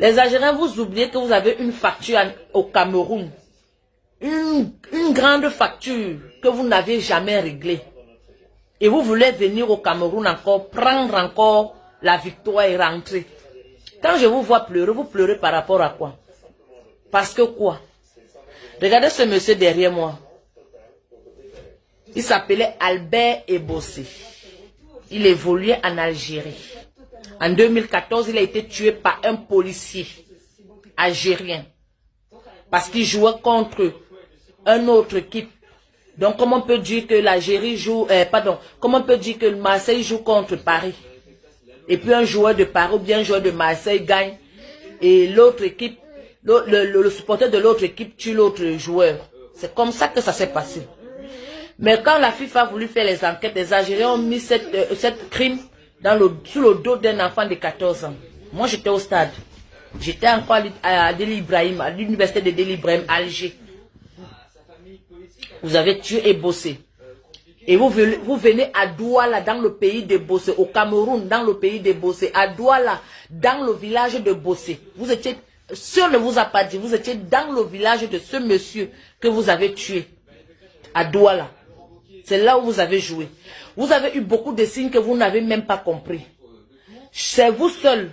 Les Algériens, vous oubliez que vous avez une facture au Cameroun. Une grande facture que vous n'avez jamais réglée. Et vous voulez venir au Cameroun encore, prendre encore la victoire et rentrer. Quand je vous vois pleurer, vous pleurez par rapport à quoi? Parce que quoi? Regardez ce monsieur derrière moi. Il s'appelait Albert Ebossé. Il évoluait en Algérie. En 2014, il a été tué par un policier algérien. Parce qu'il jouait contre une autre équipe. Donc, comment on peut dire que l'Algérie joue... comment on peut dire que Marseille joue contre Paris? Et puis un joueur de Paris ou bien un joueur de Marseille gagne. Et l'autre équipe, le supporter de l'autre équipe tue l'autre joueur. C'est comme ça que ça s'est passé. Mais quand la FIFA a voulu faire les enquêtes, les Algériens ont mis cette crime sous le dos d'un enfant de 14 ans. Moi, j'étais au stade. J'étais encore à Deli Ibrahim, à l'université de Deli Ibrahim, à Alger. Vous avez tué et bossé. Et vous venez à Douala, dans le pays de Bossé, au Cameroun, dans le pays de Bossé, à Douala, dans le village de Bossé. Vous étiez, si on ne vous a pas dit, vous étiez dans le village de ce monsieur que vous avez tué, à Douala. C'est là où vous avez joué. Vous avez eu beaucoup de signes que vous n'avez même pas compris. C'est vous seul,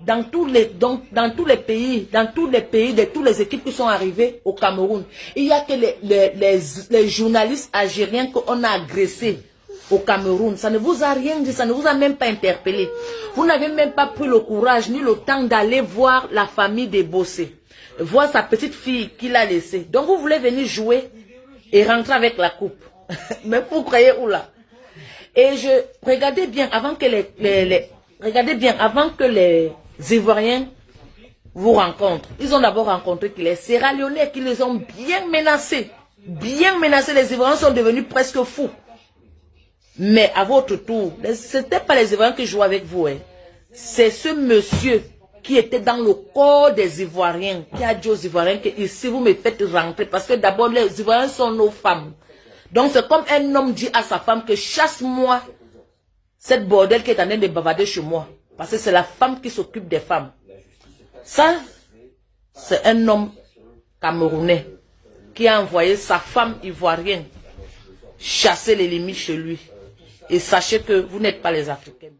dans tous les pays, de toutes les équipes qui sont arrivées au Cameroun. Il n'y a que les journalistes algériens qu'on a agressés au Cameroun. Ça ne vous a rien dit, ça ne vous a même pas interpellé. Vous n'avez même pas pris le courage ni le temps d'aller voir la famille des Bossé, voir sa petite fille qu'il a laissée. Donc vous voulez venir jouer et rentrer avec la coupe. Mais vous croyez où là? Et regardez bien avant que les Ivoiriens vous rencontrent. Ils ont d'abord rencontré les Sierra Léonais qui les ont bien menacés. Bien menacés, les Ivoiriens sont devenus presque fous. Mais à votre tour, ce n'était pas les Ivoiriens qui jouaient avec vous. Hein. C'est ce monsieur qui était dans le corps des Ivoiriens qui a dit aux Ivoiriens que ici vous me faites rentrer parce que d'abord les Ivoiriens sont nos femmes. Donc c'est comme un homme dit à sa femme que chasse-moi cette bordel qui est en train de bavarder chez moi. Parce que c'est la femme qui s'occupe des femmes. Ça, c'est un homme camerounais qui a envoyé sa femme ivoirienne chasser les limites chez lui. Et sachez que vous n'êtes pas les Africains.